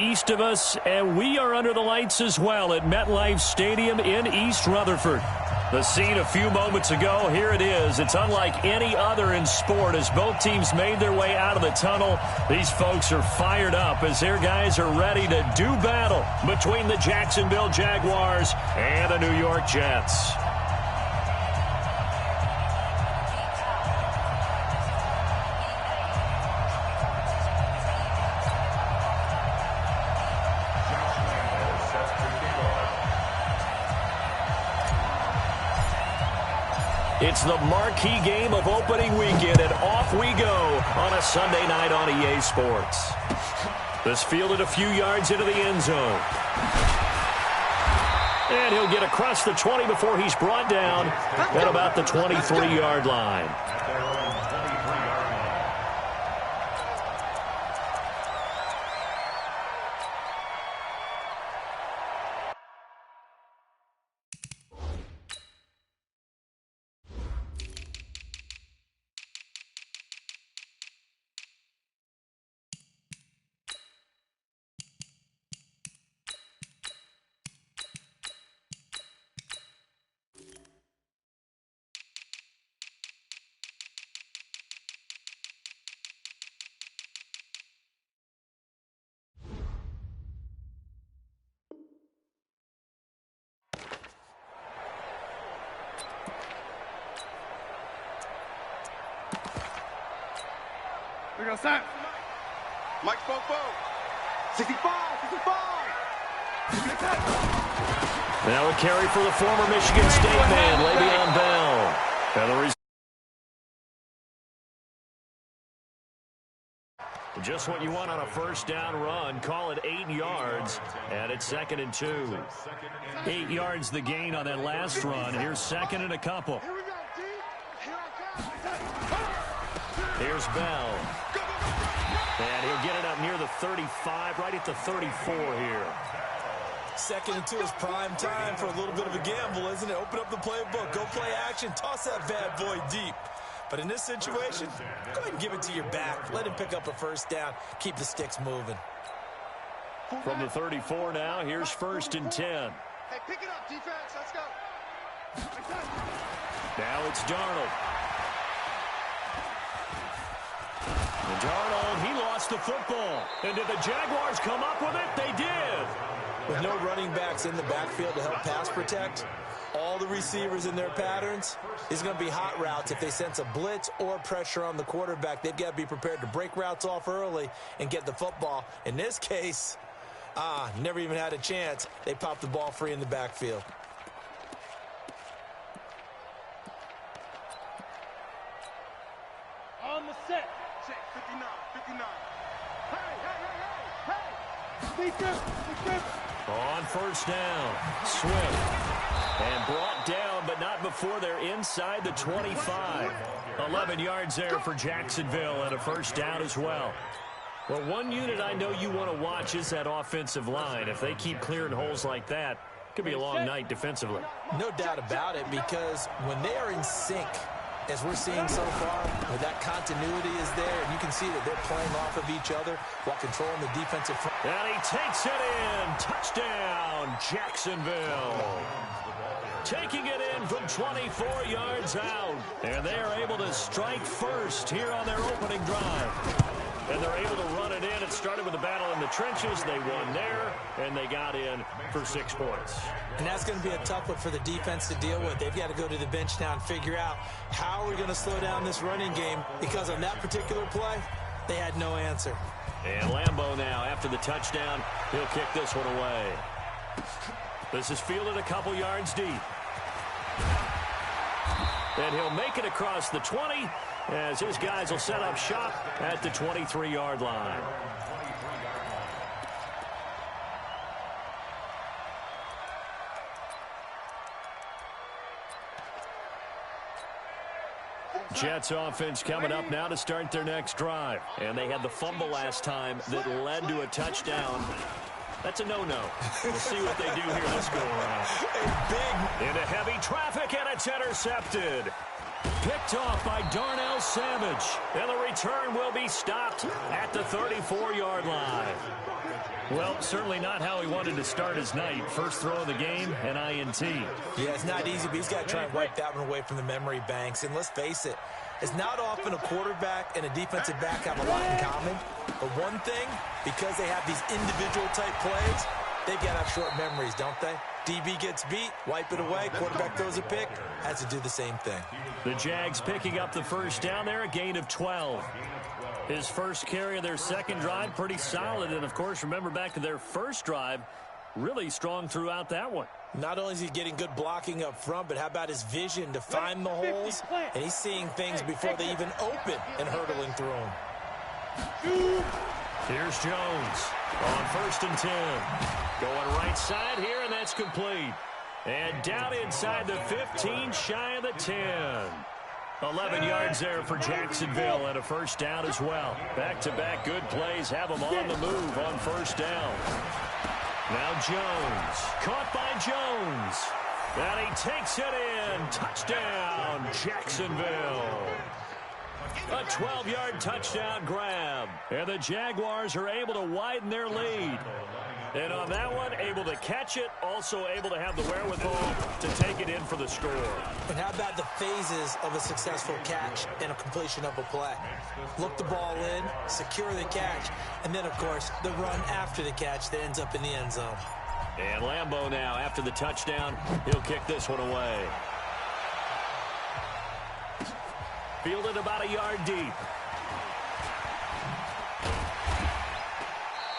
east of us, and we are under the lights as well at MetLife Stadium in East Rutherford. The scene a few moments ago, here it is. It's unlike any other in sport as both teams made their way out of the tunnel. These folks are fired up as their guys are ready to do battle between the Jacksonville Jaguars and the New York Jets. It's the marquee game of opening weekend, and off we go on a Sunday night on EA Sports. This fielded a few yards into the end zone. And he'll get across the 20 before he's brought down at about the 23-yard line. We go, Sam. Mike Fofo. 65, 65. Now a carry for the former Michigan State man, Le'Veon Bell. Just what you want on a first down run. Call it 8 yards, and it's 2nd and 2. 8 yards the gain on that last run. Here's 2nd and a couple. Here's Bell. And he'll get it up near the 35, right at the 34 here. 2nd and 2 is prime time for a little bit of a gamble, isn't it? Open up the playbook, go play action, toss that bad boy deep. But in this situation, go ahead and give it to your back. Let him pick up a first down. Keep the sticks moving. From the 34 now, here's 1st and 10. Hey, pick it up, defense. Let's go. Now it's Darnold. And Darnold, he lost the football. And did the Jaguars come up with it? They did. With no running backs in the backfield to help pass protect, all the receivers in their patterns is going to be hot routes. If they sense a blitz or pressure on the quarterback, they've got to be prepared to break routes off early and get the football. In this case, never even had a chance. They popped the ball free in the backfield. On the set. Check, 59, 59. Hey. Defense. On first down, Swift. And brought down, but not before they're inside the 25. 11 yards there for Jacksonville and a first down as well. Well, one unit I know you want to watch is that offensive line. If they keep clearing holes like that, it could be a long night defensively. No doubt about it, because when they are in sync, as we're seeing so far, where that continuity is there, and you can see that they're playing off of each other while controlling the defensive front. And he takes it in. Touchdown, Jacksonville. Taking it in from 24 yards out. And they are able to strike first here on their opening drive. And they're able to run it in. It started with a battle in the trenches. They won there, and they got in for 6 points. And that's going to be a tough one for the defense to deal with. They've got to go to the bench now and figure out how are we going to slow down this running game, because on that particular play, they had no answer. And Lambeau now, after the touchdown, he'll kick this one away. This is fielded a couple yards deep. And he'll make it across the 20 as his guys will set up shop at the 23-yard line. Jets offense coming up now to start their next drive. And they had the fumble last time that led to a touchdown. That's a no-no. We'll see what they do here this go around. Into heavy traffic, and it's intercepted. Picked off by Darnell Savage. And the return will be stopped at the 34-yard line. Well, certainly not how he wanted to start his night. First throw of the game, an INT. Yeah, it's not easy, but he's got to try and wipe that one away from the memory banks. And let's face it, it's not often a quarterback and a defensive back have a lot in common. But one thing, because they have these individual type plays, they've got to have short memories, don't they? DB gets beat, wipe it away, quarterback throws a pick, has to do the same thing. The Jags picking up the first down there, a gain of 12. His first carry of their second drive, pretty solid. And, of course, remember back to their first drive, really strong throughout that one. Not only is he getting good blocking up front, but how about his vision to find the holes? And he's seeing things before they even open and hurtling through them. Here's Jones on 1st and 10. Going right side here, and that's complete. And down inside the 15, shy of the 10. 11 yards there for Jacksonville and a first down as well. Back-to-back good plays have them on the move on first down. Now Jones, caught by Jones. And he takes it in. Touchdown, Jacksonville. A 12-yard touchdown grab. And the Jaguars are able to widen their lead. And on that one, able to catch it, also able to have the wherewithal to take it in for the score. And how about the phases of a successful catch and a completion of a play? Look the ball in, secure the catch, and then, of course, the run after the catch that ends up in the end zone. And Lambeau now, after the touchdown, he'll kick this one away. Fielded about a yard deep.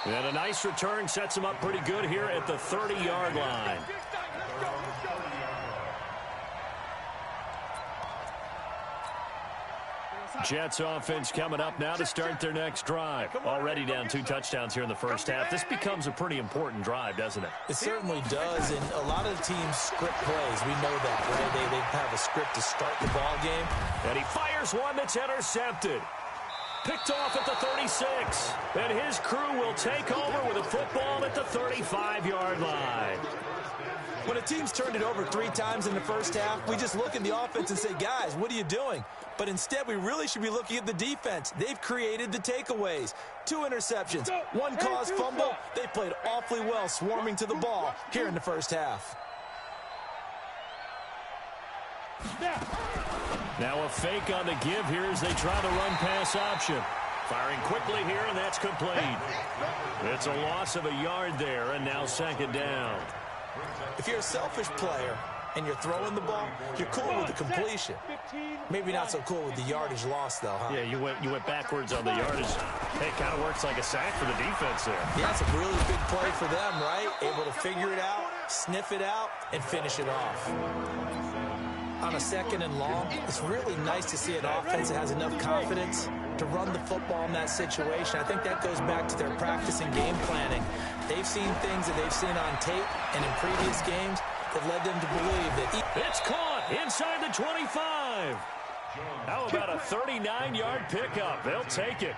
And a nice return sets him up pretty good here at the 30-yard line. Jets offense coming up now to start their next drive. Already down 2 touchdowns here in the first half. This becomes a pretty important drive, doesn't it? It certainly does, and a lot of the teams script plays. We know that, right? They have a script to start the ball game. And he fires one that's intercepted. Picked off at the 36. And his crew will take over with a football at the 35-yard line. When a team's turned it over 3 times in the first half, we just look at the offense and say, guys, what are you doing? But instead, we really should be looking at the defense. They've created the takeaways. 2 interceptions, 1 caused fumble. They played awfully well swarming to the ball here in the first half. Now a fake on the give here as they try the run-pass option. Firing quickly here, and that's complete. It's a loss of a yard there, and now 2nd down. If you're a selfish player and you're throwing the ball, you're cool with the completion. Maybe not so cool with the yardage loss, though, huh? Yeah, you went backwards on the yardage. Hey, it kind of works like a sack for the defense there. Yeah, it's a really big play for them, right? Able to figure it out, sniff it out, and finish it off. On a 2nd and long, it's really nice to see an offense that has enough confidence to run the football in that situation. I think that goes back to their practice and game planning. They've seen things that they've seen on tape and in previous games that led them to believe that... It's caught inside the 25. How about a 39-yard pickup? They'll take it.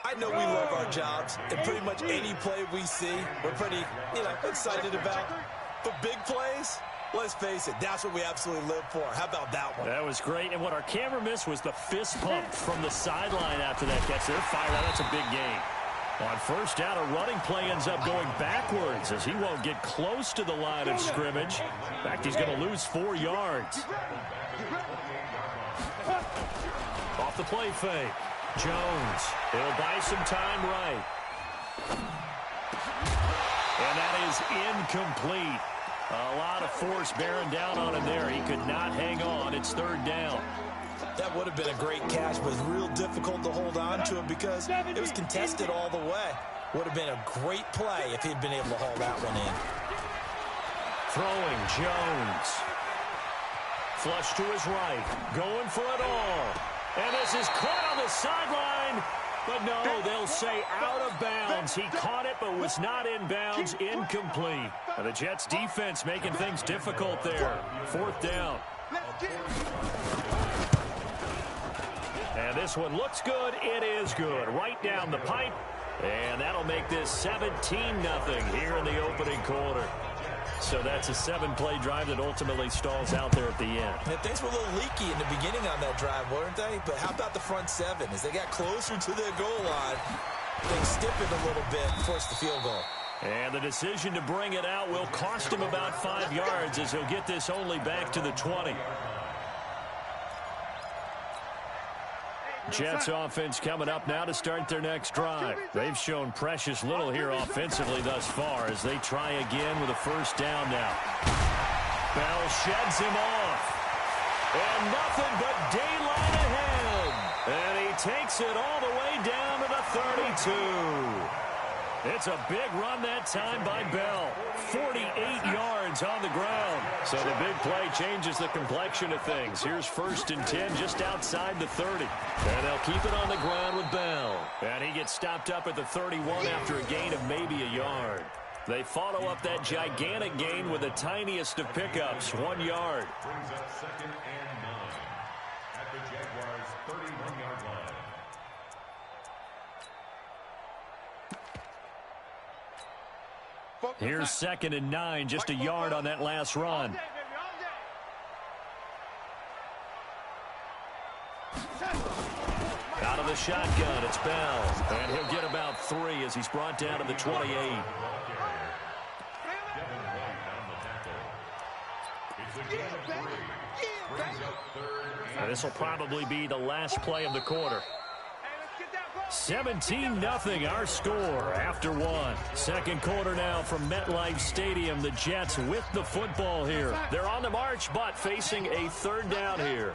I know we love our jobs, and pretty much any play we see, we're pretty, excited about. But big plays... Let's face it, that's what we absolutely live for. How about that one? That was great. And what our camera missed was the fist pump from the sideline after that catch. They're fired out. That's a big gain. On first down, a running play ends up going backwards as he won't get close to the line of scrimmage. In fact, he's going to lose 4 yards. Off the play fake. Jones. He'll buy some time right. And that is incomplete. A lot of force bearing down on him there. He could not hang on. It's 3rd down. That would have been a great catch, but it was real difficult to hold on to it because it was contested all the way. Would have been a great play if he'd been able to haul that one in. Throwing Jones. Flush to his right. Going for it all. And this is caught on the sideline. But no, they'll say out of bounds. He caught it but was not in bounds. Incomplete. And the Jets defense making things difficult there. 4th down. And this one looks good. It is good. Right down the pipe. And that'll make this 17-0 here in the opening quarter. So that's a 7-play drive that ultimately stalls out there at the end. And things were a little leaky in the beginning on that drive, weren't they? But how about the front 7? As they got closer to their goal line, things stiffened a little bit and forced the field goal. And the decision to bring it out will cost him about 5 yards as he'll get this only back to the 20. Jets offense coming up now to start their next drive. They've shown precious little here offensively thus far as they try again with a first down now. Bell sheds him off. And nothing but daylight ahead. And he takes it all the way down to the 32. It's a big run that time by Bell. 48 yards on the ground. So the big play changes the complexion of things. Here's 1st and 10 just outside the 30. And they'll keep it on the ground with Bell. And he gets stopped up at the 31 after a gain of maybe a yard. They follow up that gigantic gain with the tiniest of pickups, 1 yard. Brings up 2nd and 9 at the Jaguars' 31-yard line. Here's 2nd and 9, just a yard on that last run. Out of the shotgun, it's Bell. And he'll get about 3 as he's brought down to the 28. And this will probably be the last play of the quarter. 17-0 our score after 1. Second quarter now from MetLife Stadium. The Jets with the football here. They're on the march, but facing a 3rd down here.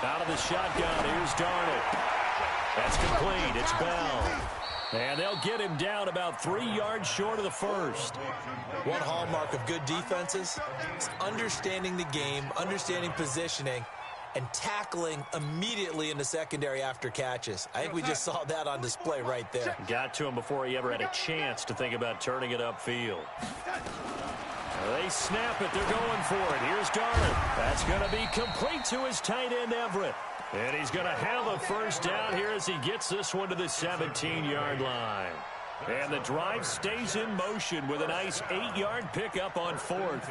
Out of the shotgun, here's Darnold. That's complete. It's Bell. And they'll get him down about 3 yards short of the first. One hallmark of good defenses is understanding the game, understanding positioning, and tackling immediately in the secondary after catches. I think we just saw that on display right there. Got to him before he ever had a chance to think about turning it upfield. They snap it. They're going for it. Here's Darnold. That's going to be complete to his tight end, Everett. And he's going to have a first down here as he gets this one to the 17-yard line. And the drive stays in motion with a nice 8-yard pickup on 4th.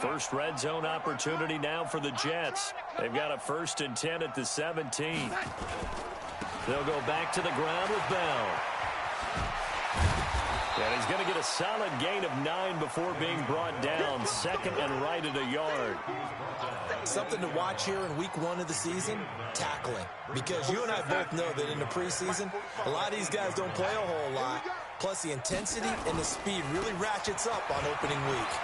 First red zone opportunity now for the Jets. They've got a 1st and 10 at the 17. They'll go back to the ground with Bell. And he's going to get a solid gain of 9 before being brought down. 2nd and right at a yard. Something to watch here in week 1 of the season, tackling. Because you and I both know that in the preseason, a lot of these guys don't play a whole lot. Plus the intensity and the speed really ratchets up on opening week.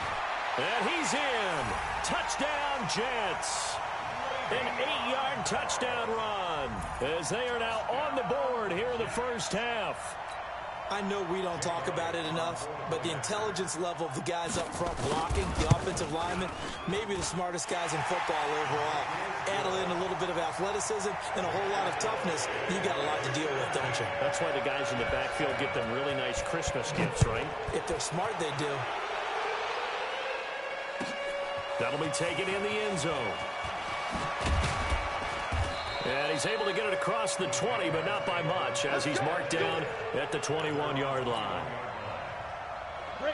And he's in. Touchdown, Jets. An 8-yard touchdown run as they are now on the board here in the first half. I know we don't talk about it enough, but the intelligence level of the guys up front blocking, the offensive linemen, maybe the smartest guys in football overall. Add in a little bit of athleticism and a whole lot of toughness, you got a lot to deal with, don't you? That's why the guys in the backfield get them really nice Christmas gifts, right? If they're smart, they do. That'll be taken in the end zone. And he's able to get it across the 20, but not by much, as he's marked down at the 21-yard line.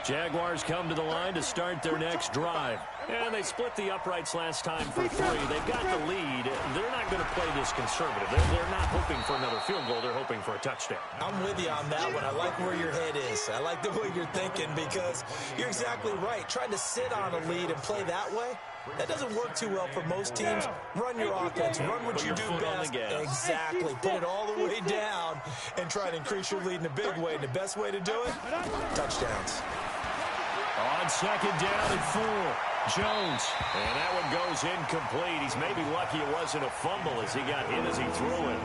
Jaguars come to the line to start their next drive. And they split the uprights last time for 3. They've got the lead. They're not going to play this conservative. They're not hoping for another field goal. They're hoping for a touchdown. I'm with you on that one. I like where your head is. I like the way you're thinking because you're exactly right. Trying to sit on a lead and play that way, that doesn't work too well for most teams. Run your offense. Run what you do best. Exactly. Put it all the way down and try to increase your lead in a big way. And the best way to do it, touchdowns. On 2nd down and 4. Jones. And that one goes incomplete. He's maybe lucky it wasn't a fumble as he got hit as he threw it.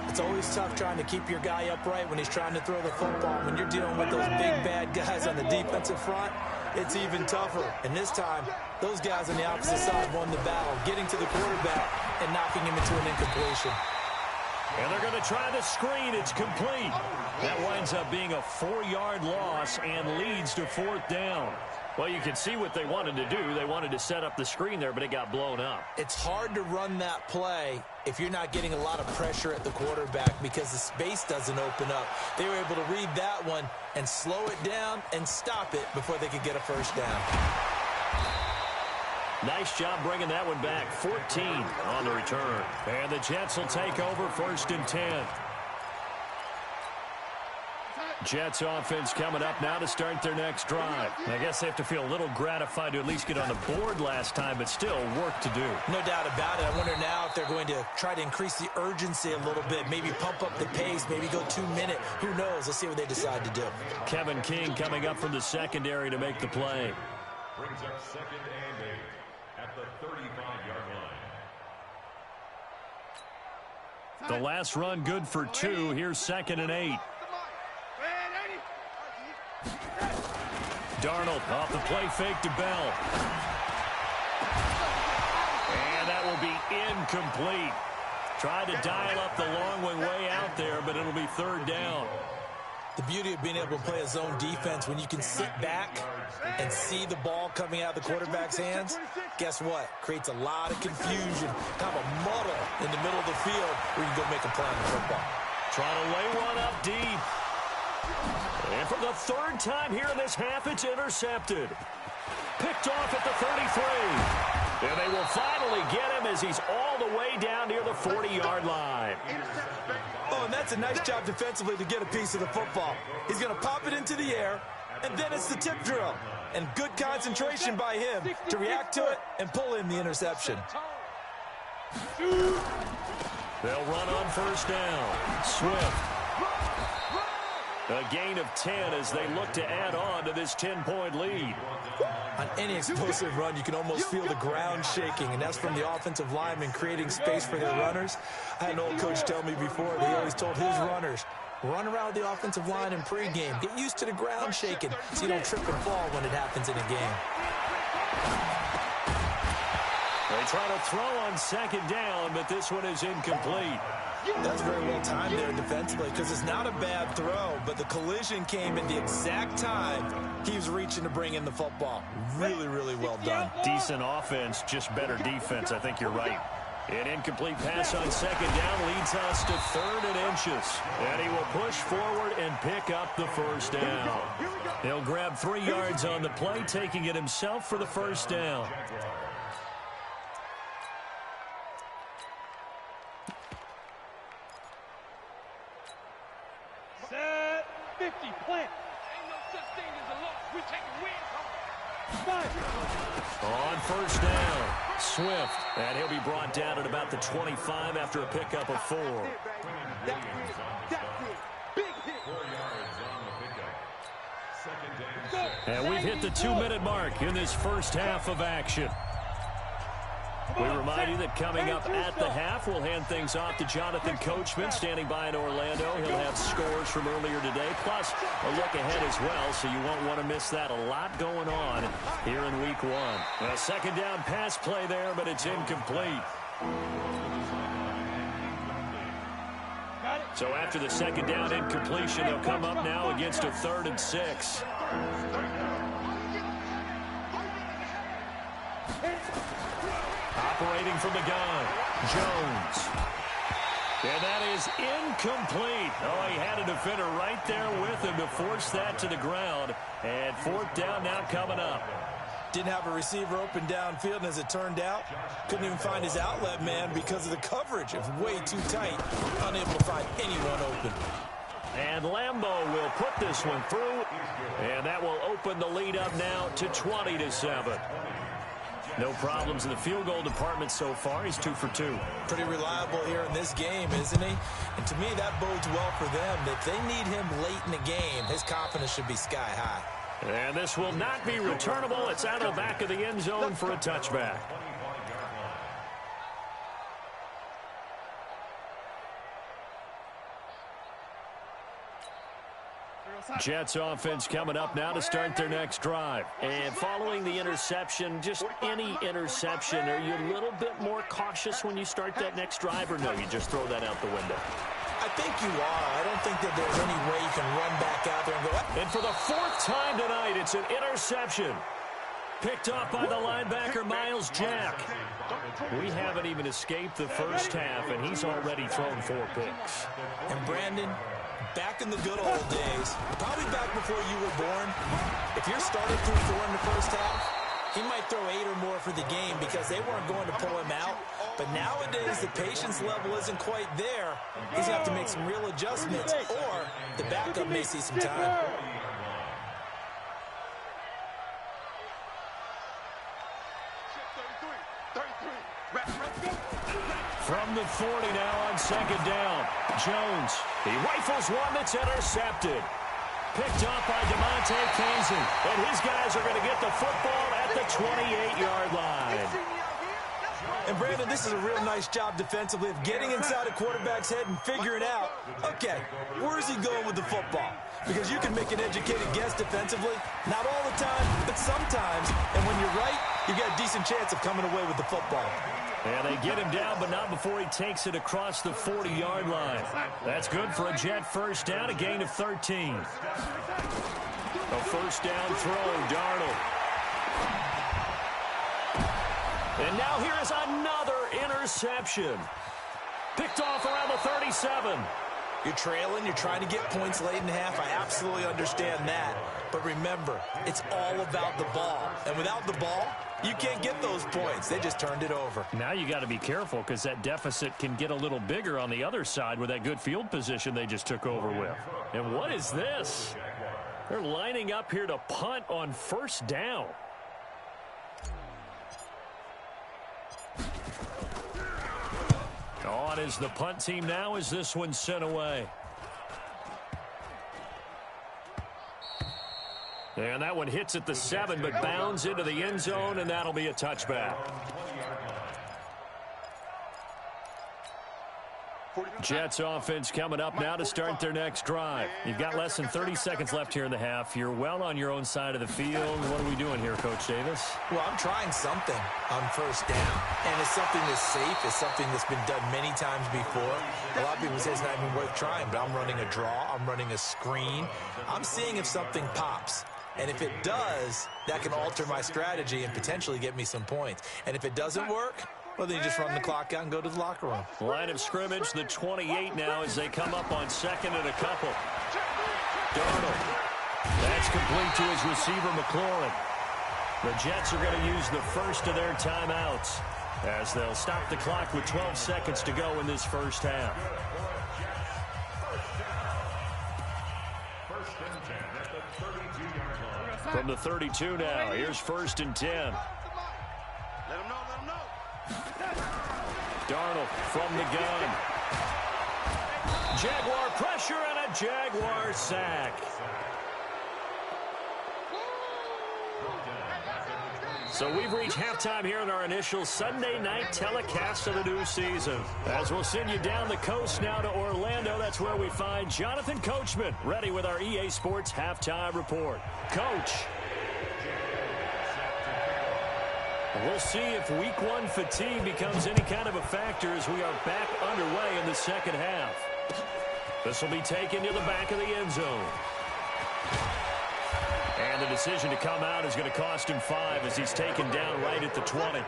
It's always tough trying to keep your guy upright when he's trying to throw the football. When you're dealing with those big, bad guys on the defensive front, it's even tougher. And this time, those guys on the opposite side won the battle, getting to the quarterback and knocking him into an incompletion. And they're going to try the screen. It's complete. That winds up being a 4-yard loss and leads to 4th down. Well, you can see what they wanted to do. They wanted to set up the screen there, but it got blown up. It's hard to run that play if you're not getting a lot of pressure at the quarterback because the space doesn't open up. They were able to read that one and slow it down and stop it before they could get a first down. Nice job bringing that one back. 14 on the return. And the Jets will take over 1st and 10. Jets offense coming up now to start their next drive. I guess they have to feel a little gratified to at least get on the board last time, but still work to do. No doubt about it. I wonder now if they're going to try to increase the urgency a little bit, maybe pump up the pace, maybe go 2-minute. Who knows? Let's see what they decide to do. Kevin King coming up from the secondary to make the play. Brings up 2nd and 8 at the 35-yard line. The last run good for 2. Here's 2nd and 8. Darnold off the play fake to Bell. And that will be incomplete. Tried to dial up the long one way out there, but it'll be 3rd down. The beauty of being able to play a zone defense when you can sit back and see the ball coming out of the quarterback's hands, guess what? Creates a lot of confusion, kind of a muddle in the middle of the field where you can go make a play on the football. Trying to lay one up deep. And for the 3rd time here in this half, it's intercepted. Picked off at the 33. And they will finally get him as he's all the way down near the 40-yard line. Oh, and that's a nice job defensively to get a piece of the football. He's going to pop it into the air, and then it's the tip drill. And good concentration by him to react to it and pull in the interception. They'll run on 1st down. Swift. A gain of 10 as they look to add on to this 10-point lead. On any explosive run, you can almost feel the ground shaking, and that's from the offensive linemen creating space for their runners. I had an old coach tell me before, he always told his runners, run around the offensive line in pregame. Get used to the ground shaking so you don't trip and fall when it happens in a game. They try to throw on 2nd down, but this one is incomplete. That's very well timed there defensively because it's not a bad throw, but the collision came in the exact time he was reaching to bring in the football. Really, really well done. Decent offense, just better defense. I think you're right. An incomplete pass on 2nd down leads us to 3rd and inches. And he will push forward and pick up the 1st down. He'll grab 3 yards on the play, taking it himself for the 1st down. Set 50, plant. Ain't no such thing as a loss. We take a win. On 1st down, Swift. And he'll be brought down at about the 25 after a pickup of 4. That's it. Big hit. 4 yards on the pickup. 2nd down. And we've hit the 2-minute mark in this first half of action. We remind you that coming up at the half, we'll hand things off to Jonathan Coachman standing by in Orlando. He'll have scores from earlier today, plus a look ahead as well, so you won't want to miss that. A lot going on here in Week 1. A 2nd down pass play there, but it's incomplete. So after the 2nd down incompletion, they'll come up now against a 3rd and 6. Operating from the gun, Jones. And that is incomplete. Oh, he had a defender right there with him to force that to the ground. And 4th down now coming up. Didn't have a receiver open downfield, and as it turned out, couldn't even find his outlet man because of the coverage. It was way too tight, unable to find anyone open. And Lambeau will put this one through, and that will open the lead up now to 20-7. No problems in the field goal department so far. He's 2 for 2. Pretty reliable here in this game, isn't he? And to me, that bodes well for them. If they need him late in the game, his confidence should be sky high. And this will not be returnable. It's out of the back of the end zone for a touchback. Jets offense coming up now to start their next drive. And following the interception, just any interception, are you a little bit more cautious when you start that next drive, or no, you just throw that out the window? I think you are. I don't think that there's any way you can run back out there and go. And for the 4th time tonight, it's an interception. Picked off by the linebacker, Miles Jack. We haven't even escaped the first half, and he's already thrown 4 picks. And Brandon, back in the good old days, probably back before you were born, if your starter threw 4 in the first half, he might throw 8 or more for the game because they weren't going to pull him out. But nowadays, the patience level isn't quite there. He's going to have to make some real adjustments, or the backup may see some time. From the 40 now on second down. Jones, he rifles one that's intercepted. Picked up by Kingz, and his guys are going to get the football at the 28-yard line. And Brandon, this is a real nice job defensively of getting inside a quarterback's head and figuring out, okay, where's he going with the football? Because you can make an educated guess defensively, not all the time, but sometimes. And when you're right, you got a decent chance of coming away with the football. And they get him down, but not before he takes it across the 40-yard line. That's good for a Jet first down, a gain of 13. A first down throw, Darnold. And now here is another interception. Picked off around the 37. You're trailing, you're trying to get points late in the half. I absolutely understand that. But remember, it's all about the ball. And without the ball, you can't get those points. They just turned it over. Now you got to be careful because that deficit can get a little bigger on the other side with that good field position they just took over with. And what is this? They're lining up here to punt on first down. On is the punt team now as this one's sent away. And that one hits at the 7, but bounds into the end zone, and that'll be a touchback. Jets offense coming up now to start their next drive. You've got less than 30 seconds left here in the half. You're well on your own side of the field. What are we doing here, Coach Davis? Well, I'm trying something on first down. And it's something that's safe. It's something that's been done many times before. A lot of people say it's not even worth trying, but I'm running a draw. I'm running a screen. I'm seeing if something pops. And if it does, that can alter my strategy and potentially get me some points. And if it doesn't work, well, then you just run the clock out and go to the locker room. Line of scrimmage, the 28 now as they come up on second and a couple. Darnold. That's complete to his receiver, McLaurin. The Jets are going to use the first of their timeouts as they'll stop the clock with 12 seconds to go in this first half. From the 32 now, here's first and 10. Let him know. Darnold from the gun. Jaguar pressure and a Jaguar sack. So we've reached halftime here in our initial Sunday night telecast of the new season. As we'll send you down the coast now to Orlando, that's where we find Jonathan Coachman, ready with our EA Sports halftime report. Coach. We'll see if week 1 fatigue becomes any kind of a factor as we are back underway in the second half. This will be taken to the back of the end zone. And the decision to come out is going to cost him 5 as he's taken down right at the 20.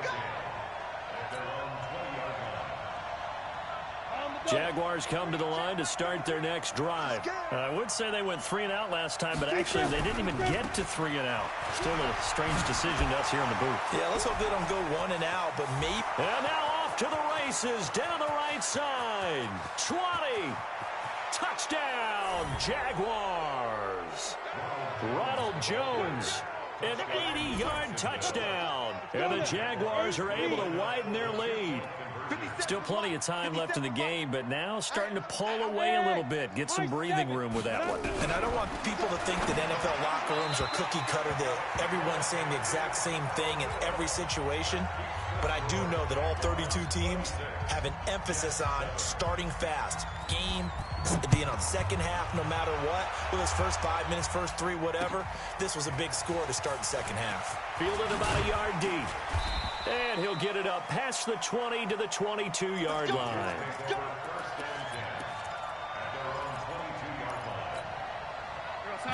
Jaguars come to the line to start their next drive. I would say they went 3 and out last time, but actually they didn't even get to 3 and out. Still a strange decision to us here in the booth. Yeah, let's hope they don't go 1 and out, but maybe. And now off to the races, down the right side. 20. Touchdown, Jaguars. Ronald Jones, an 80-yard touchdown. And the Jaguars are able to widen their lead. Still plenty of time left in the game, but now starting to pull away a little bit. Get some breathing room with that one. And I don't want people to think that NFL locker rooms are cookie cutter, that everyone's saying the exact same thing in every situation. But I do know that all 32 teams have an emphasis on starting fast. Game, second half, no matter what. With those first 5 minutes, first 3, whatever. This was a big score to start the second half. Fielded about a yard deep. And he'll get it up past the 20 to the 22-yard line.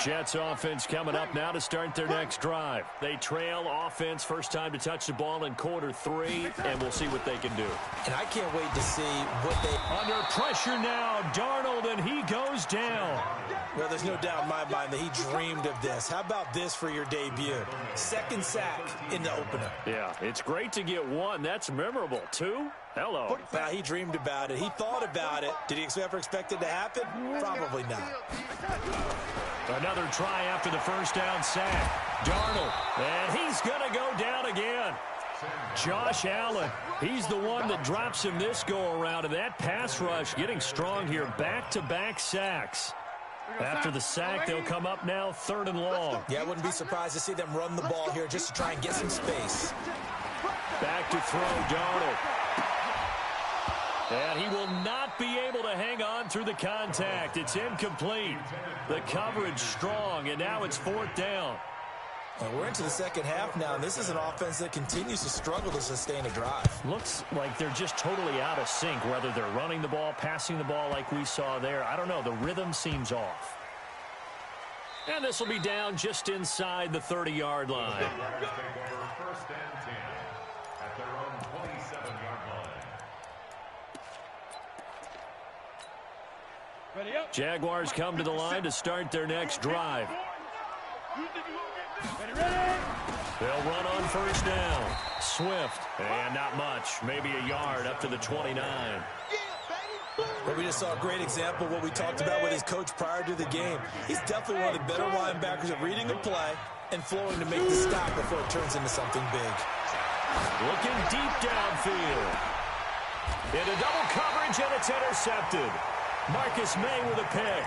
Jets offense coming up now to start their next drive. They trail offense, first time to touch the ball in quarter 3, and we'll see what they can do. And I can't wait to see what they... Under pressure now, Darnold, and he goes down. Well, there's no doubt in my mind that he dreamed of this. How about this for your debut? Second sack in the opener. Yeah, it's great to get 1. That's memorable. 2? Hello. Well, he dreamed about it. He thought about it. Did he ever expect it to happen? Probably not. Another try after the first down sack. Darnold, and he's going to go down again. Josh Allen, he's the one that drops him this go-around, and that pass rush getting strong here. Back-to-back sacks. After the sack, they'll come up now 3rd and long. Yeah, I wouldn't be surprised to see them run the ball here just to try and get some space. Back to throw, Darnold. And he will not be able to hang on through the contact. It's incomplete. The coverage strong, and now it's 4th down. Well, we're into the second half now, and this is an offense that continues to struggle to sustain a drive. Looks like they're just totally out of sync, whether they're running the ball, passing the ball like we saw there. I don't know. The rhythm seems off. And this will be down just inside the 30-yard line. First and 10 at their own 27-yard line. Jaguars come to the line to start their next drive. They'll run on first down. Swift, and not much. Maybe a yard up to the 29. Well, we just saw a great example of what we talked about with his coach prior to the game. He's definitely one of the better linebackers at reading a play and flowing to make the stop before it turns into something big. Looking deep downfield. Into double coverage, and it's intercepted. Marcus May with a pick.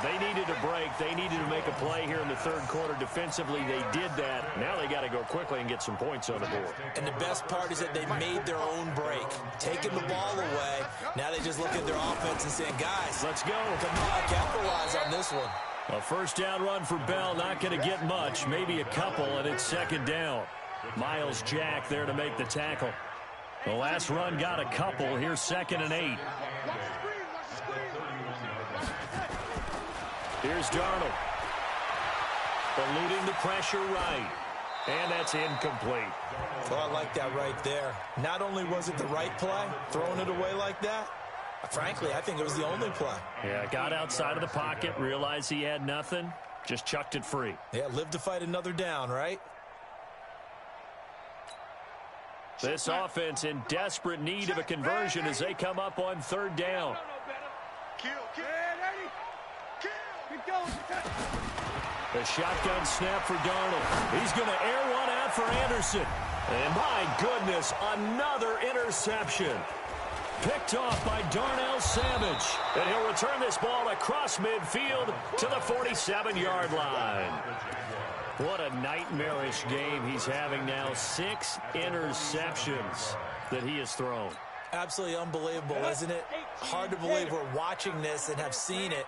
They needed a break. They needed to make a play here in the 3rd quarter. Defensively, they did that. Now they got to go quickly and get some points on the board. And the best part is that they made their own break. Taking the ball away. Now they just look at their offense and saying, guys, let's go. Come on, capitalize on this one. A first down run for Bell. Not going to get much. Maybe a couple, and it's 2nd down. Miles Jack there to make the tackle. The last run got a couple. Here's 2nd and 8. Here's Darnold. Eluding the pressure right. And that's incomplete. Well, I like that right there. Not only was it the right play, throwing it away like that, frankly, I think it was the only play. Yeah, got outside of the pocket, realized he had nothing, just chucked it free. Yeah, live to fight another down, right? This offense in desperate need of a conversion as they come up on 3rd down. The shotgun snap for Darnold. He's going to air one out for Anderson. And my goodness, another interception. Picked off by Darnell Savage. And he'll return this ball across midfield to the 47-yard line. What a nightmarish game he's having now. 6 interceptions that he has thrown. Absolutely unbelievable, isn't it? Hard to believe we're watching this and have seen it,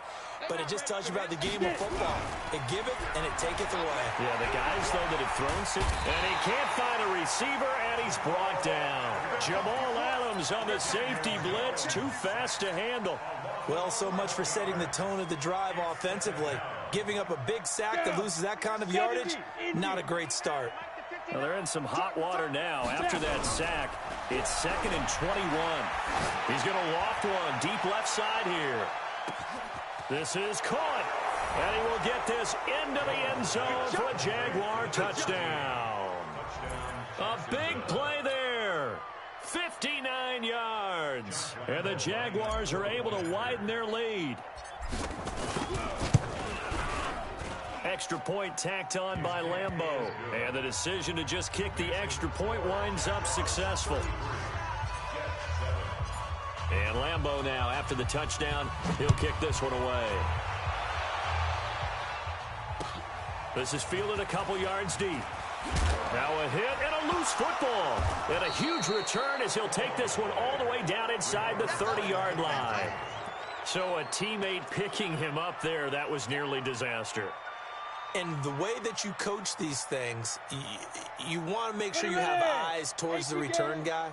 but it just tells you about the game of football. It give it and it taketh away. Yeah, the guys, though, that have thrown 6, and he can't find a receiver, and he's brought down. Jamal Adams on the safety blitz, too fast to handle. Well, so much for setting the tone of the drive offensively. Giving up a big sack that loses that kind of yardage, not a great start. Well, they're in some hot water now after that sack. It's 2nd and 21. He's going to loft one deep left side here. This is caught. And he will get this into the end zone for a Jaguar touchdown. A big play there. 59 yards. And the Jaguars are able to widen their lead. Extra point tacked on by Lambeau. And the decision to just kick the extra point winds up successful. And Lambeau now, after the touchdown, he'll kick this one away. This is fielded a couple yards deep. Now a hit and a loose football. And a huge return as he'll take this one all the way down inside the 30-yard line. So a teammate picking him up there, that was nearly disaster. And the way that you coach these things, you want to make sure you have eyes towards the return guy.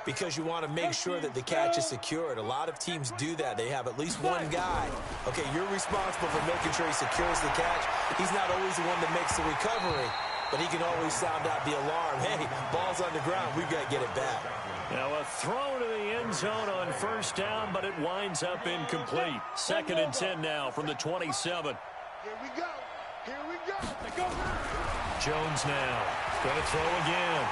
because you want to make sure that the catch is secured. A lot of teams do that. They have at least one guy. Okay, you're responsible for making sure he secures the catch. He's not always the one that makes the recovery, but he can always sound out the alarm. Hey, ball's on the ground. We've got to get it back. Now a throw to the end zone on first down, but it winds up incomplete. 2nd and 10 now from the 27. Here we go. Here we go. Go. Jones now going to throw again.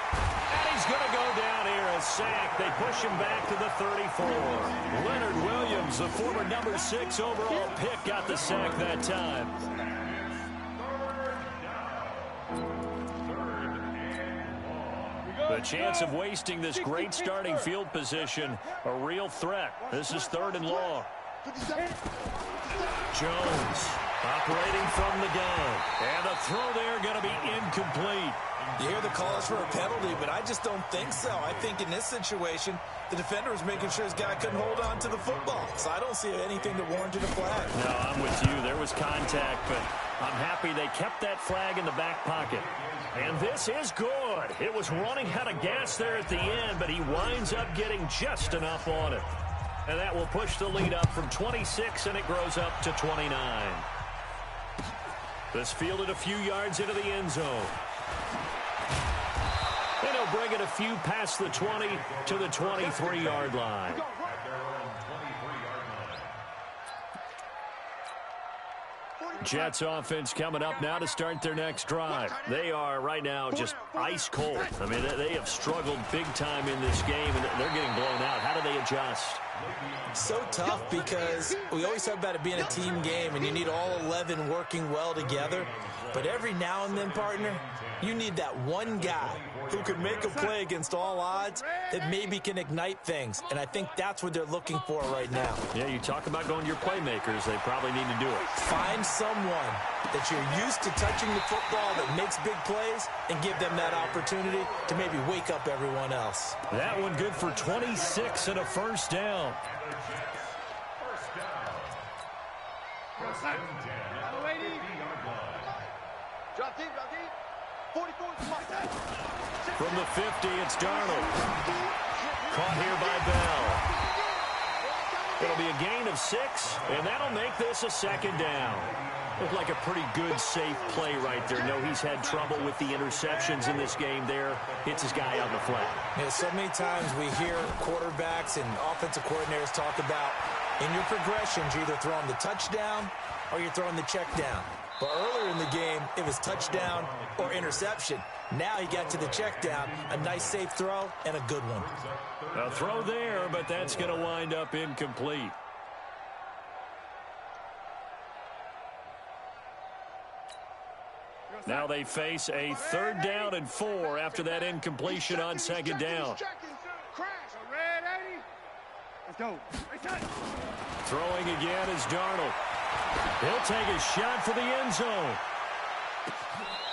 And he's going to go down here, a sack. They push him back to the 34. Leonard Williams, the former number 6 overall pick, got the sack that time. The chance of wasting this great starting field position, a real threat. This is 3rd and long. Jones operating from the gun. And the throw there going to be incomplete. You hear the calls for a penalty, but I just don't think so. I think in this situation, the defender was making sure his guy couldn't hold on to the football. So I don't see anything that warranted a flag. No, I'm with you. There was contact, but I'm happy they kept that flag in the back pocket. And this is good. It was running out of gas there at the end, but he winds up getting just enough on it. And that will push the lead up from 26, and it grows up to 29. This fielded a few yards into the end zone. And he'll bring it a few past the 20 to the 23-yard line. Jets offense coming up now to start their next drive. They are right now just ice cold. I mean, they have struggled big time in this game, and they're getting blown out. How do they adjust? So tough because we always talk about it being a team game, and you need all 11 working well together. But every now and then, partner, you need that one guy who can make a play against all odds that maybe can ignite things. And I think that's what they're looking for right now. Yeah, you talk about going to your playmakers. They probably need to do it. Find someone that you're used to touching the football that makes big plays and give them that opportunity to maybe wake up everyone else. That one good for 26 and a first down. Drop deep, 44 is my time. From the 50, it's Darnold. Caught here by Bell. It'll be a gain of 6, and that'll make this a 2nd down. Looked like a pretty good, safe play right there. No, he's had trouble with the interceptions in this game there. Hits his guy out in the flat. Yeah, so many times we hear quarterbacks and offensive coordinators talk about in your progressions, you're either throwing the touchdown or you're throwing the check down. But earlier in the game, it was touchdown or interception. Now he got to the check down, a nice safe throw, and a good one. A throw there, but that's going to wind up incomplete. Now they face a 3rd down and 4 after that incompletion on 2nd down. Let's go. Throwing again is Darnold. He'll take a shot for the end zone.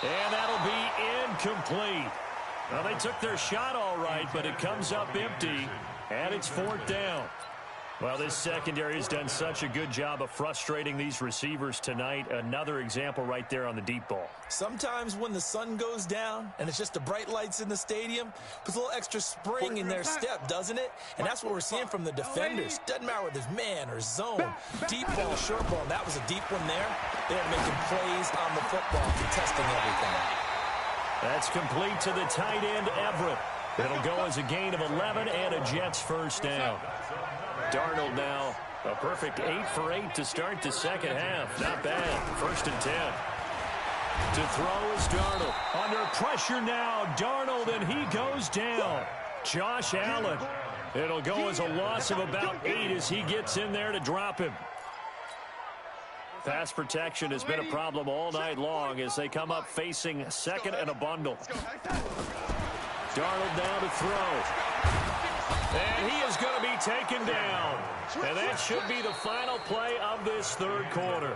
And that'll be incomplete. Well, they took their shot all right, but it comes up empty, and it's 4th down. Well, this secondary has done such a good job of frustrating these receivers tonight. Another example right there on the deep ball. Sometimes when the sun goes down and it's just the bright lights in the stadium, puts a little extra spring in their step, doesn't it? And that's what we're seeing from the defenders. Doesn't matter whether it's man or zone, deep ball, short ball. That was a deep one there. They're making plays on the football, contesting everything. That's complete to the tight end, Everett. It'll go as a gain of 11 and a Jets first down. Darnold now, a perfect 8 for 8 to start the second half. Not bad. 1st and 10. To throw is Darnold. Under pressure now, Darnold, and he goes down. Josh Allen. It'll go as a loss of about 8 as he gets in there to drop him. Pass protection has been a problem all night long as they come up facing 2nd and a bundle. Darnold now to throw. And he is going to be taken down. And that should be the final play of this 3rd quarter.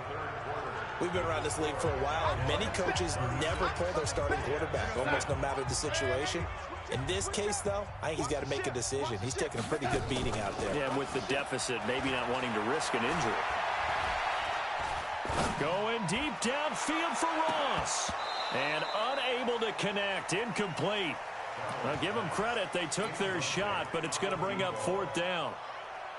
We've been around this league for a while, and many coaches never pull their starting quarterback, almost no matter the situation. In this case, though, I think he's got to make a decision. He's taking a pretty good beating out there. Yeah, with the deficit, maybe not wanting to risk an injury. Going deep downfield for Ross. And unable to connect, incomplete. Well, give them credit. They took their shot, but it's going to bring up 4th down.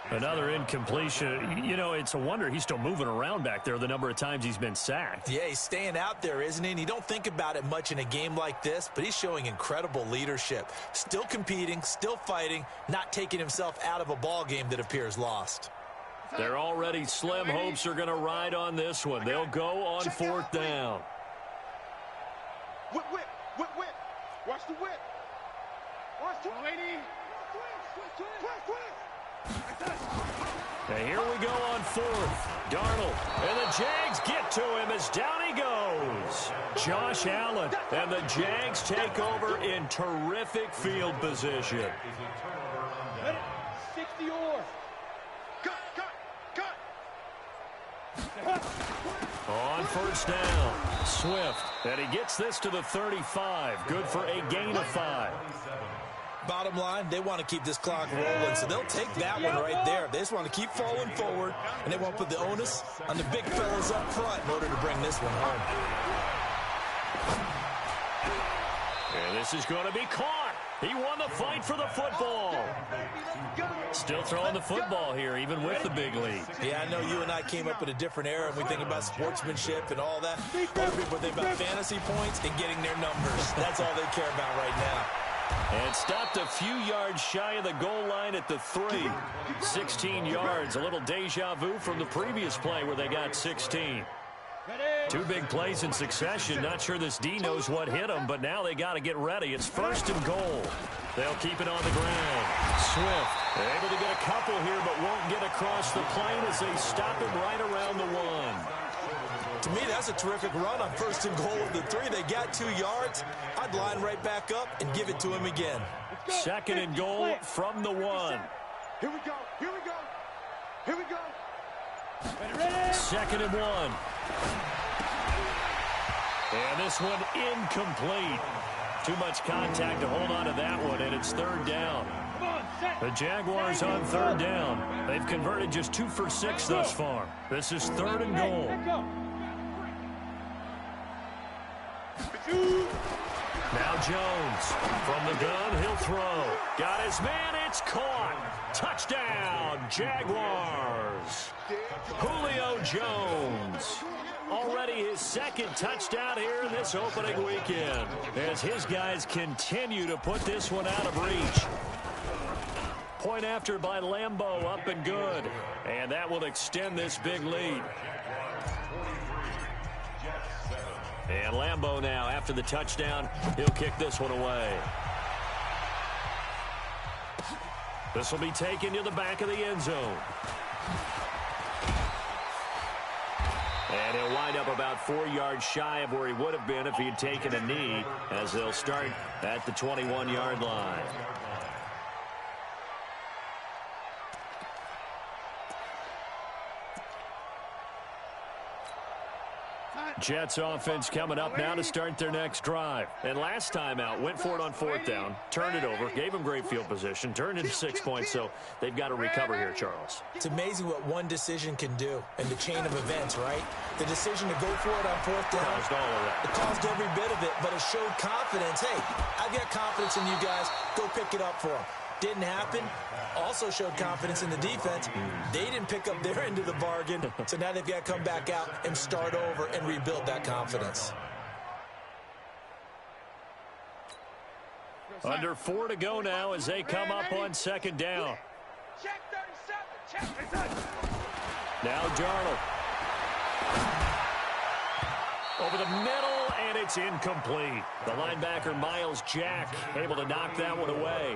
Another incompletion. You know, it's a wonder he's still moving around back there the number of times he's been sacked. Yeah, he's staying out there, isn't he? And you don't think about it much in a game like this, but he's showing incredible leadership. Still competing, still fighting, not taking himself out of a ball game that appears lost. Their already slim hopes are going to ride on this one. They'll go on 4th down. Whip, whip, whip, whip. Watch the whip. Watch the lady. And here we go on 4th. Darnold. And the Jags get to him as down he goes. Josh Allen. And the Jags take over in terrific field position. 60 or. Cut. On 1st down. Swift. And he gets this to the 35. Good for a gain of 5. Bottom line, they want to keep this clock rolling, so they'll take that one right there. They just want to keep falling forward, and they want to put the onus on the big fellas up front in order to bring this one home. And this is going to be caught. He won the fight for the football. Still throwing the football here, even with the big lead. Yeah, I know you and I came up in a different era, and we think about sportsmanship and all that. Other people think about fantasy points and getting their numbers. That's all they care about right now. And stopped a few yards shy of the goal line at the 3. 16 yards, a little deja vu from the previous play where they got 16. 2 big plays in succession. Not sure this D knows what hit them, but now they got to get ready. It's 1st and goal. They'll keep it on the ground. Swift able to get a couple here, but won't get across the plane as they stop him right around the 1. To me, that's a terrific run on 1st and goal of the 3. They got 2 yards. I'd line right back up and give it to him again. 2nd and goal from the 1. Here we go. Here we go. Here we go. 2nd and 1. And this one incomplete. Too much contact to hold on to that one, and it's 3rd down. The Jaguars on 3rd down. They've converted just 2 for 6 thus far. This is 3rd and goal. Now Jones from the gun, he'll throw. Got his man, it's caught. Touchdown, Jaguars. Julio Jones. Already his 2nd touchdown here in this opening weekend as his guys continue to put this one out of reach. Point after by Lambeau, up and good. And that will extend this big lead. And Lambeau now, after the touchdown, he'll kick this one away. This will be taken to the back of the end zone. And he'll wind up about 4 yards shy of where he would have been if he had taken a knee, as they'll start at the 21-yard line. Jets offense coming up now to start their next drive. And last time out, went for it on 4th down, turned it over, gave them great field position, turned into 6 points, so they've got to recover here, Charles. It's amazing what one decision can do in the chain of events, right? The decision to go for it on 4th down. Caused all of that. It caused every bit of it, but it showed confidence. Hey, I've got confidence in you guys. Go pick it up for them. Didn't happen. Also showed confidence in the defense. They didn't pick up their end of the bargain, so now they've got to come back out and start over and rebuild that confidence. Under 4 to go now as they come up on 2nd down. Check 37. Check. Now Darnold. Over the middle, and it's incomplete. The linebacker, Miles Jack, able to knock that one away.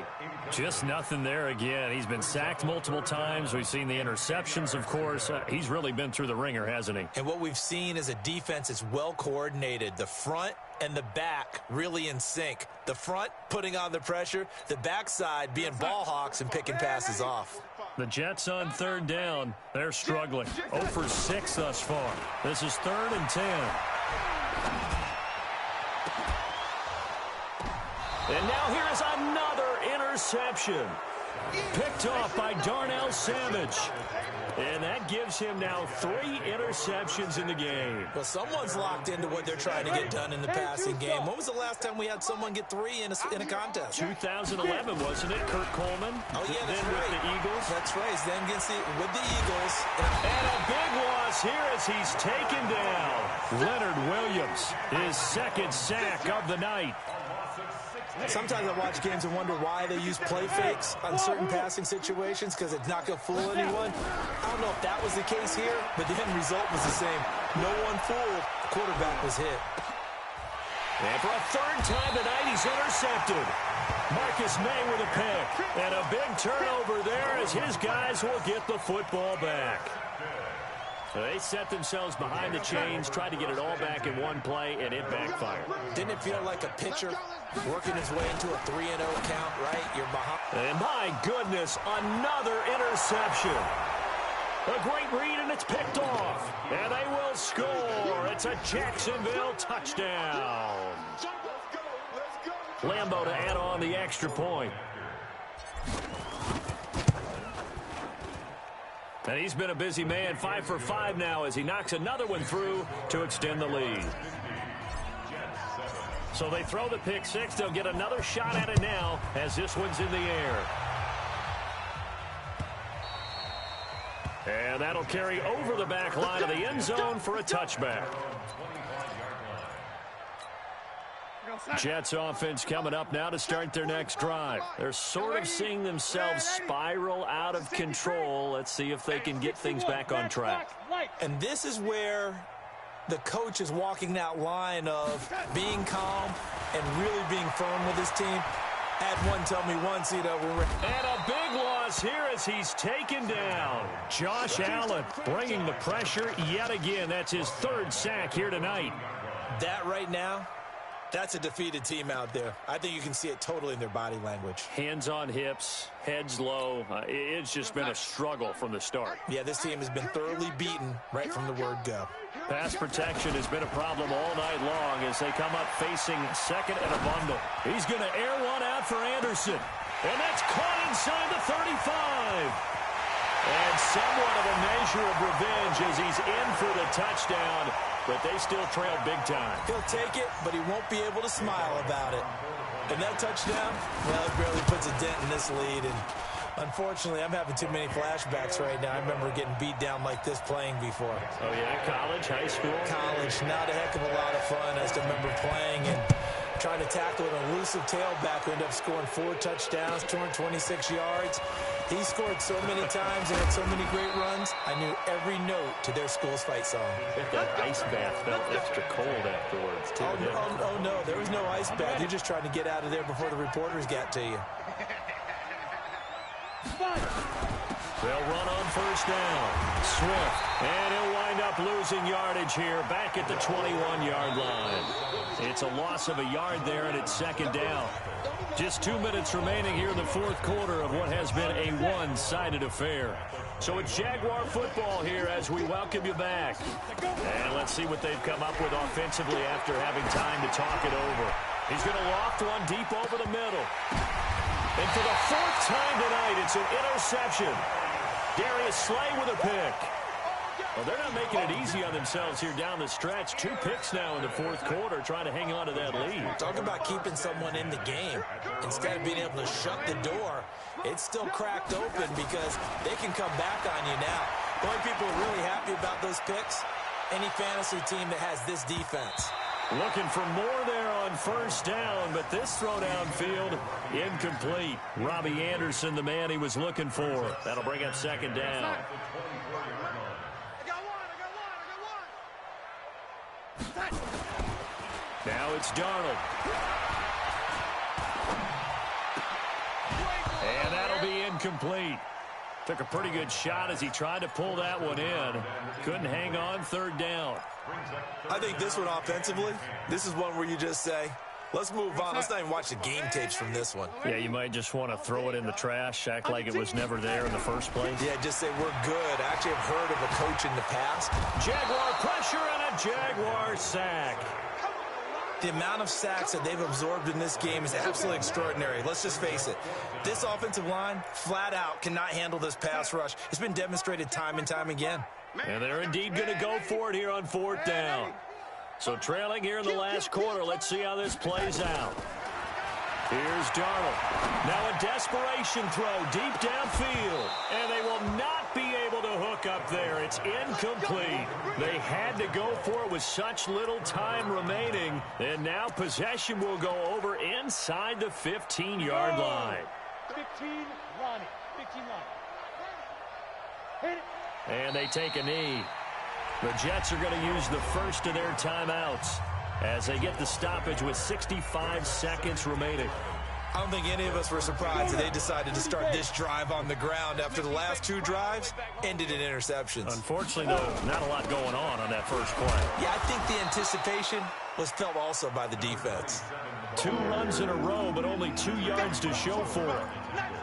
Just nothing there again. He's been sacked multiple times. We've seen the interceptions, of course. He's really been through the ringer, hasn't he? And what we've seen is a defense that's well coordinated. The front and the back really in sync. The front putting on the pressure, the backside being ball hawks and picking passes off. The Jets on 3rd down. They're struggling. 0 for 6 thus far. This is 3rd and 10. And now here is another interception. Picked off by Darnell Savage. And that gives him now 3 interceptions in the game. Well, someone's locked into what they're trying to get done in the passing game. When was the last time we had someone get 3 in a contest? 2011, wasn't it? Kurt Coleman. Oh, yeah, that's then right. with the Eagles. That's right. Then with the Eagles. And a big loss here as he's taken down. Leonard Williams, his 2nd sack of the night. Sometimes I watch games and wonder why they use play fakes on certain passing situations because it's not going to fool anyone. I don't know if that was the case here, but the end result was the same. No one fooled. The quarterback was hit. And for a 3rd time tonight, he's intercepted. Marcus May with a pick. And a big turnover there as his guys will get the football back. So they set themselves behind the chains, tried to get it all back in one play, and it backfired. Didn't it feel like a pitcher working his way into a 3-0 count, right? You're behind. And my goodness, another interception. A great read, and it's picked off. And they will score. It's a Jacksonville touchdown. Lambo to add on the extra point. And he's been a busy man, 5 for 5 now as he knocks another one through to extend the lead. So they throw the pick 6. They'll get another shot at it now as this one's in the air. And that'll carry over the back line of the end zone for a touchback. Jets offense coming up now to start their next drive. They're sort of seeing themselves spiral out of control. Let's see if they can get things back on track. And this is where the coach is walking that line of being calm and really being firm with his team. Had one tell me once, you know, and a big loss here as he's taken down. Josh Allen bringing the pressure yet again. That's his 3rd sack here tonight. That right now, that's a defeated team out there. I think you can see it totally in their body language. Hands on hips, heads low. It's just been a struggle from the start. Yeah, this team has been thoroughly beaten right from the word go. Pass protection has been a problem all night long as they come up facing 2nd and a bundle. He's going to air one out for Anderson. And that's caught inside the 35. And somewhat of a measure of revenge as he's in for the touchdown, but they still trail big time. He'll take it, but he won't be able to smile about it. And that touchdown, well, it barely puts a dent in this lead. And unfortunately, I'm having too many flashbacks right now. I remember getting beat down like this playing before. Oh, yeah? College, high school? College. Not a heck of a lot of fun. I still remember playing and trying to tackle an elusive tailback who ended up scoring 4 touchdowns, 226 yards. He scored so many times and had so many great runs, I knew every note to their school's fight song. That ice bath felt extra cold afterwards, too. Oh, no, there was no ice bath. You're just trying to get out of there before the reporters got to you. They'll run on 1st down. Swift. And he'll wind up losing yardage here back at the 21-yard line. It's a loss of a yard there, and it's 2nd down. Just 2 minutes remaining here in the 4th quarter of what has been a one-sided affair. So it's Jaguar football here as we welcome you back. And let's see what they've come up with offensively after having time to talk it over. He's going to loft one deep over the middle. And for the 4th time tonight, it's an interception. Darius Slay with a pick. Well, they're not making it easy on themselves here down the stretch. 2 picks now in the 4th quarter, trying to hang on to that lead. Talk about keeping someone in the game. Instead of being able to shut the door, it's still cracked open because they can come back on you now. The only people who are really happy about those picks, any fantasy team that has this defense. Looking for more there on 1st down, but this throw downfield, incomplete. Robbie Anderson, the man he was looking for. That'll bring up 2nd down. Now it's Darnold. And that'll be incomplete. Took a pretty good shot as he tried to pull that one in. Couldn't hang on 3rd down. I think this one offensively, this is one where you just say, let's move on. Let's not even watch the game tapes from this one. Yeah, you might just want to throw it in the trash, act like it was never there in the first place. Yeah, just say we're good. I actually have heard of a coach in the past. Jaguar pressure and a Jaguar sack. The amount of sacks that they've absorbed in this game is absolutely extraordinary. Let's just face it. This offensive line, flat out, cannot handle this pass rush. It's been demonstrated time and time again. And they're indeed going to go for it here on 4th down. So trailing here in the last quarter. Let's see how this plays out. Here's Darnold. Now a desperation throw deep downfield. And they will not be able to hook up there. It's incomplete. They had to go for it with such little time remaining. And now possession will go over inside the 15-yard line. 15 Ronnie. 15 Ronnie. Hit it. And they take a knee. The Jets are going to use the first of their timeouts as they get the stoppage with 65 seconds remaining. I don't think any of us were surprised that they decided to start this drive on the ground after the last 2 drives ended in interceptions. Unfortunately, though, not a lot going on that first play. Yeah, I think the anticipation was felt also by the defense. 2 runs in a row, but only 2 yards to show for it.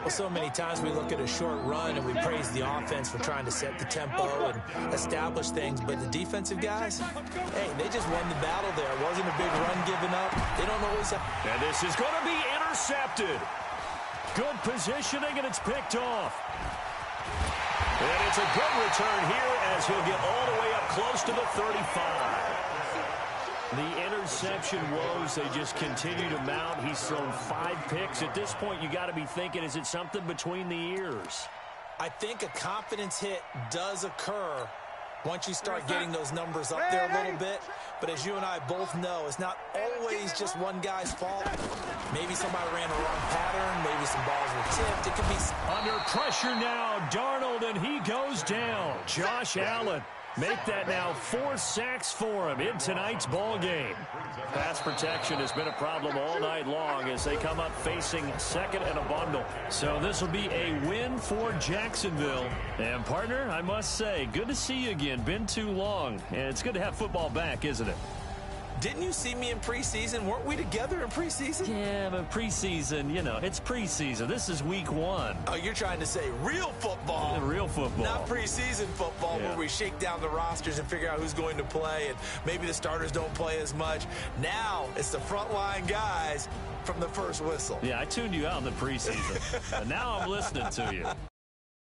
Well, so many times we look at a short run and we praise the offense for trying to set the tempo and establish things, but the defensive guys, hey, they just won the battle there. It wasn't a big run given up. They don't always have... And this is going to be intercepted. Good positioning, and it's picked off. And it's a good return here as he'll get all the way up close to the 35. The interception woes, they just continue to mount. He's thrown 5 picks. At this point, you got to be thinking, is it something between the ears? I think a confidence hit does occur once you start getting those numbers up there a little bit. But as you and I both know, it's not always just one guy's fault. Maybe somebody ran a wrong pattern. Maybe some balls were tipped. It could be... Under pressure now, Darnold, and he goes down. Josh Allen. Make that now 4 sacks for him in tonight's ball game. Pass protection has been a problem all night long as they come up facing second and a bundle. So this will be a win for Jacksonville. And, partner, I must say, good to see you again. Been too long. And it's good to have football back, isn't it? Didn't you see me in preseason? Weren't we together in preseason? Yeah, but preseason, you know, it's preseason. This is week 1. Oh, you're trying to say real football. Real football. Not preseason football where we shake down the rosters and figure out who's going to play, and maybe the starters don't play as much. Now it's the frontline guys from the first whistle. Yeah, I tuned you out in the preseason. And now I'm listening to you.